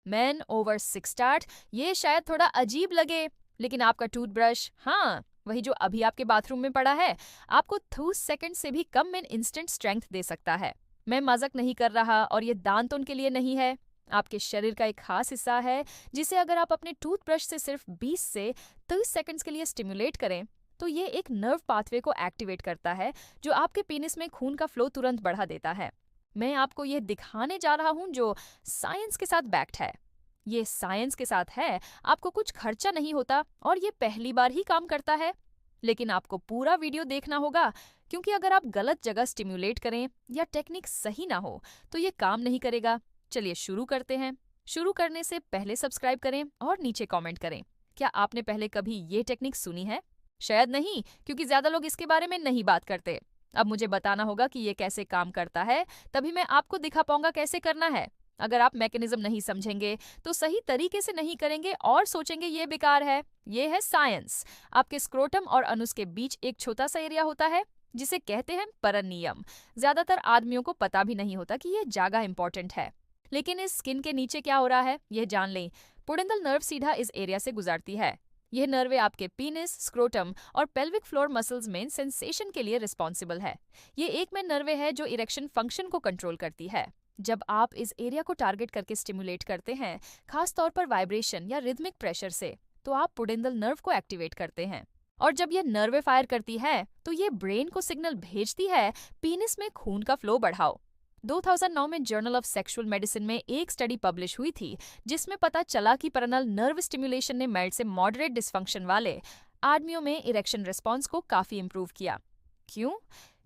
Main over 6 start, ये शायद थोड़ा अजीब लगे, लेकिन आपका टूथब्रश, हाँ वही जो अभी आपके बाथरूम में पड़ा है, आपको 2 सेकंड से भी कम में इंस्टेंट स्ट्रेंथ दे सकता है। मैं मजाक नहीं कर रहा और ये दांतों के लिए नहीं है। आपके शरीर का एक खास हिस्सा है जिसे अगर आप अपने टूथब्रश से सिर्फ 20 से 30 सेकंड्स के लिए स्टिमुलेट करें तो ये एक नर्व पाथवे को एक्टिवेट करता है जो आपके पेनिस में खून का फ्लो तुरंत बढ़ा देता है। मैं आपको ये दिखाने जा रहा हूँ जो साइंस के साथ बैक्ड है। ये साइंस के साथ है, आपको कुछ खर्चा नहीं होता और ये पहली बार ही काम करता है। लेकिन आपको पूरा वीडियो देखना होगा क्योंकि अगर आप गलत जगह स्टिमुलेट करें या टेक्निक सही ना हो तो ये काम नहीं करेगा। चलिए शुरू करते हैं। शुरू करने से पहले सब्सक्राइब करें और नीचे कमेंट करें। क्या आपने पहले कभी ये टेक्निक सुनी है? शायद नहीं, क्योंकि ज्यादा लोग इसके बारे में नहीं बात करते। अब मुझे बताना होगा कि ये कैसे काम करता है, तभी मैं आपको दिखा पाऊंगा कैसे करना है। अगर आप मैकेनिज्म नहीं समझेंगे तो सही तरीके से नहीं करेंगे और सोचेंगे ये बेकार है। ये है साइंस। आपके स्क्रोटम और अनुस के बीच एक छोटा सा एरिया होता है जिसे कहते हैं परनियम। ज्यादातर आदमियों को पता भी नहीं होता कि ये जगह इंपॉर्टेंट है। लेकिन इस स्किन के नीचे क्या हो रहा है यह जान लें। पुडेंदल नर्व सीधा इस एरिया से गुजरती है। यह नर्वे आपके पीनिस, स्क्रोटम और पेल्विक फ्लोर मसल्स में सेंसेशन के लिए रिस्पॉन्सिबल है। ये एक में नर्वे है जो इरेक्शन फंक्शन को कंट्रोल करती है। जब आप इस एरिया को टारगेट करके स्टिमुलेट करते हैं, खास तौर पर वाइब्रेशन या रिदमिक प्रेशर से, तो आप पुडेंदल नर्व को एक्टिवेट करते हैं। और जब ये नर्वे फायर करती है तो ये ब्रेन को सिग्नल भेजती है, पीनिस में खून का फ्लो बढ़ाओ। 2009 में जर्नल ऑफ सेक्सुअल मेडिसिन में एक स्टडी पब्लिश हुई थी जिसमें पता चला कि पैरेनल नर्व स्टिमुलेशन ने माइल्ड से मॉडरेट डिस्फंक्शन वाले आदमियों में इरेक्शन रिस्पॉन्स को काफी इंप्रूव किया। क्यों?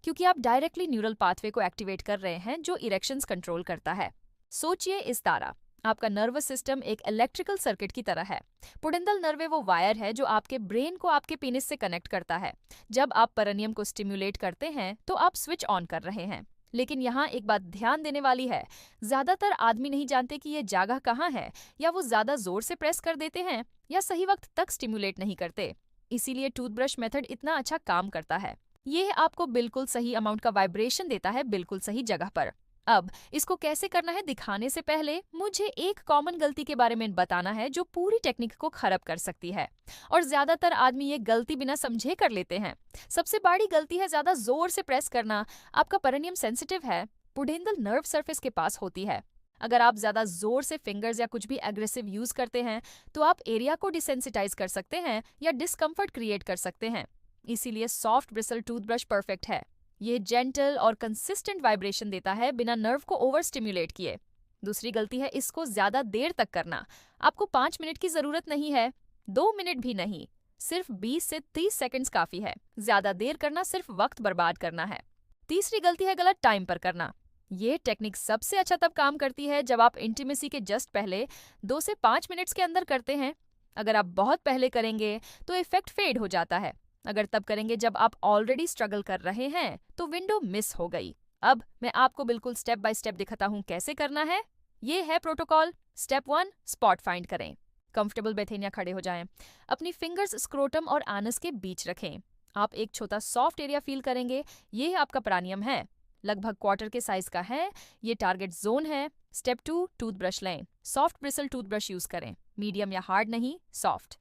क्योंकि आप डायरेक्टली न्यूरल पाथवे को एक्टिवेट कर रहे हैं जो इरेक्शंस कंट्रोल करता है। सोचिए इस तरह, आपका नर्वस सिस्टम एक इलेक्ट्रिकल सर्किट की तरह है। पुडेंदल नर्वे वो वायर है जो आपके ब्रेन को आपके पेनिस से कनेक्ट करता है। जब आप पेरिनियम को स्टिमुलेट करते हैं तो आप स्विच ऑन कर रहे हैं। लेकिन यहाँ एक बात ध्यान देने वाली है, ज्यादातर आदमी नहीं जानते कि ये जगह कहाँ है, या वो ज्यादा जोर से प्रेस कर देते हैं या सही वक्त तक स्टिमुलेट नहीं करते। इसीलिए टूथब्रश मेथड इतना अच्छा काम करता है। ये आपको बिल्कुल सही अमाउंट का वाइब्रेशन देता है बिल्कुल सही जगह पर। अब इसको कैसे करना है दिखाने से पहले मुझे एक कॉमन गलती के बारे में बताना है जो पूरी टेक्निक को खराब कर सकती है, और ज्यादातर आदमी ये गलती बिना समझे कर लेते हैं। सबसे बड़ी गलती है ज्यादा जोर से प्रेस करना। आपका पेरिनियम सेंसिटिव है, पुडेंदल नर्व सरफेस के पास होती है। अगर आप ज्यादा जोर से फिंगर्स या कुछ भी एग्रेसिव यूज करते हैं तो आप एरिया को डिसेंसिटाइज कर सकते हैं या डिस्कम्फर्ट क्रिएट कर सकते हैं। इसीलिए सॉफ्ट ब्रिसल टूथब्रश परफेक्ट है। ये जेंटल और कंसिस्टेंट वाइब्रेशन देता है बिना नर्व को ओवर स्टिमुलेट किए। दूसरी गलती है इसको ज्यादा देर तक करना। आपको 5 मिनट की जरूरत नहीं है, 2 मिनट भी नहीं, सिर्फ 20 से 30 सेकंड्स काफी है। ज्यादा देर करना सिर्फ वक्त बर्बाद करना है। तीसरी गलती है गलत टाइम पर करना। ये टेक्निक सबसे अच्छा तब काम करती है जब आप इंटीमेसी के जस्ट पहले 2 से 5 मिनट्स के अंदर करते हैं। अगर आप बहुत पहले करेंगे तो इफेक्ट फेड हो जाता है। अगर तब करेंगे जब आप ऑलरेडी स्ट्रगल कर रहे हैं तो विंडो मिस हो गई। अब मैं आपको बिल्कुल स्टेप बाय स्टेप दिखाता हूँ कैसे करना है। ये है प्रोटोकॉल। स्टेप 1, स्पॉट फाइंड करें। कंफर्टेबल बैठें या खड़े हो जाएं। अपनी फिंगर्स स्क्रोटम और एनस के बीच रखें। आप एक छोटा सॉफ्ट एरिया फील करेंगे। ये आपका पेरिनियम है, लगभग क्वार्टर के साइज का है। ये टारगेट जोन है। स्टेप 2, टूथब्रश लें। सॉफ्ट ब्रिसल टूथब्रश यूज करें, मीडियम या हार्ड नहीं, सॉफ्ट।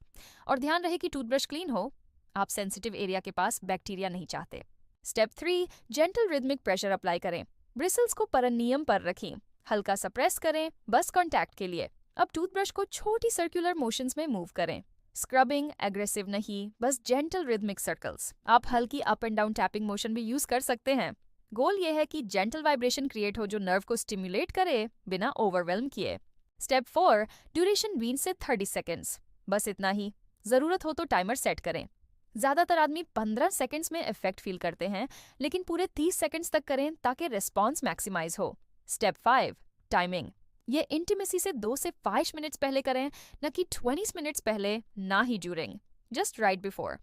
और ध्यान रहे कि टूथब्रश क्लीन हो, आप सेंसिटिव एरिया के पास बैक्टीरिया नहीं चाहते। Step 3, gentle rhythmic pressure apply करें। ब्रिसल्स को पेरिनियम पर रखें, हल्का सा प्रेस करें बस कांटेक्ट के लिए। अब टूथब्रश को छोटी सर्कुलर मोशंस में मूव करें। स्क्रबिंग एग्रेसिव नहीं, बस जेंटल रिदमिक सर्कल्स। आप हल्की up and down tapping motion भी यूज कर सकते हैं। गोल ये है कि जेंटल वाइब्रेशन क्रिएट हो जो नर्व को स्टिमुलेट करे बिना ओवरवेल्म किए। स्टेप 4, ड्यूरेशन 20 से 30 सेकेंड्स, बस इतना ही। जरूरत हो तो टाइमर सेट करें। ज्यादातर आदमी 15 सेकंड्स में इफेक्ट फील करते हैं, लेकिन पूरे 30 सेकंड्स तक करें ताकि रिस्पॉन्स मैक्सिमाइज हो। Step 5, timing. ये इंटीमेसी से 2 से 5 मिनट्स पहले करें, न कि 20 मिनट्स पहले, ना ही ड्यूरिंग, जस्ट राइट बिफोर।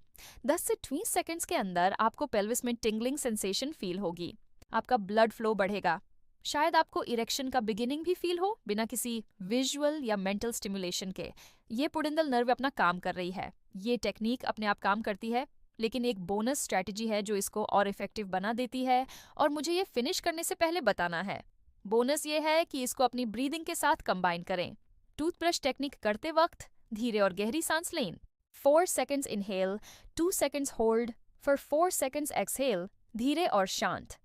10 से 20 सेकंड्स के अंदर आपको पेल्विस में टिंगलिंग सेंसेशन फील होगी। आपका ब्लड फ्लो बढ़ेगा। शायद आपको इरेक्शन का बिगिनिंग भी फील हो बिना किसी विजुअल या मेंटल स्टिमुलेशन के। ये पुडेंदल नर्व अपना काम कर रही है। ये टेक्निक अपने आप काम करती है, लेकिन एक बोनस स्ट्रैटेजी है जो इसको और इफेक्टिव बना देती है, और मुझे ये फिनिश करने से पहले बताना है। बोनस ये है कि इसको अपनी ब्रीदिंग के साथ कंबाइन करें। टूथब्रश टेक्निक करते वक्त धीरे और गहरी सांस लें। 4 seconds inhale, 2 seconds hold, for 4 seconds exhale, धीरे और शांत।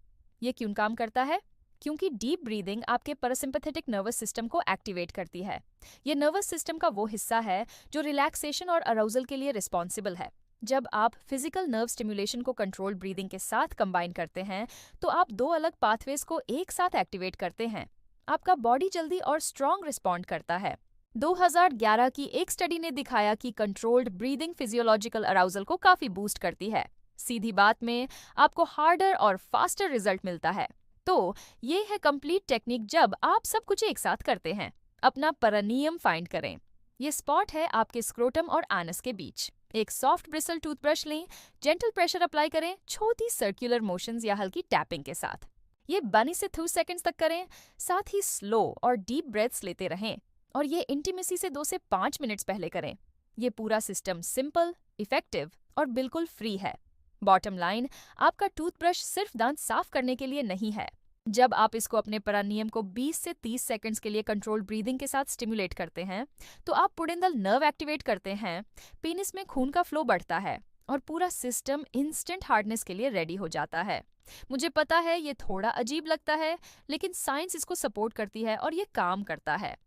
ये क्यों काम करता है? क्योंकि डीप ब्रीदिंग आपके पैरासिम्पैथेटिक नर्वस सिस्टम को एक्टिवेट करती है। ये नर्वस सिस्टम का वो हिस्सा है जो रिलैक्सेशन और अराउजल के लिए रिस्पॉन्सिबल है। जब आप फिजिकल नर्व स्टिमुलेशन को कंट्रोल ब्रीदिंग के साथ कंबाइन करते हैं, तो आप दो अलग पाथवेज को एक साथ एक्टिवेट करते हैं। आपका बॉडी जल्दी और स्ट्रॉन्ग रिस्पॉन्ड करता है। 2011 की एक स्टडी ने दिखाया कि कंट्रोल्ड ब्रीदिंग फिजियोलॉजिकल अराउजल को काफी बूस्ट करती है। सीधी बात में आपको हार्डर और फास्टर रिजल्ट मिलता है। तो ये है कंप्लीट टेक्निक जब आप सब कुछ एक साथ करते हैं। अपना परिनियम फाइंड करें। ये स्पॉट है आपके स्क्रोटम और एनस के बीच। एक सॉफ्ट ब्रिसल टूथब्रश लें, जेंटल प्रेशर अप्लाई करें, छोटी सर्कुलर मोशंस या हल्की टैपिंग के साथ। ये 1 से 2 सेकंड्स तक करें, साथ ही स्लो और डीप ब्रेथ्स लेते रहें और ये इंटीमेसी से 2 से 5 मिनट्स पहले करें। ये पूरा सिस्टम सिंपल, इफेक्टिव और बिल्कुल फ्री है। बॉटम लाइन, आपका टूथब्रश सिर्फ दांत साफ करने के लिए नहीं है। जब आप इसको अपने परिनियम को 20 से 30 सेकंड्स के लिए कंट्रोल ब्रीदिंग के साथ स्टिमुलेट करते हैं, तो आप पुडेंदल नर्व एक्टिवेट करते हैं, पेनिस में खून का फ्लो बढ़ता है और पूरा सिस्टम इंस्टेंट हार्डनेस के लिए रेडी हो जाता है। मुझे पता है ये थोड़ा अजीब लगता है, लेकिन साइंस इसको सपोर्ट करती है और ये काम करता है।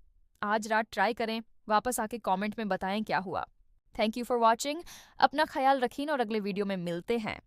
आज रात ट्राई करें, वापस आके कमेंट में बताएं क्या हुआ। Thank you for watching. अपना ख्याल रखिए और अगले वीडियो में मिलते हैं।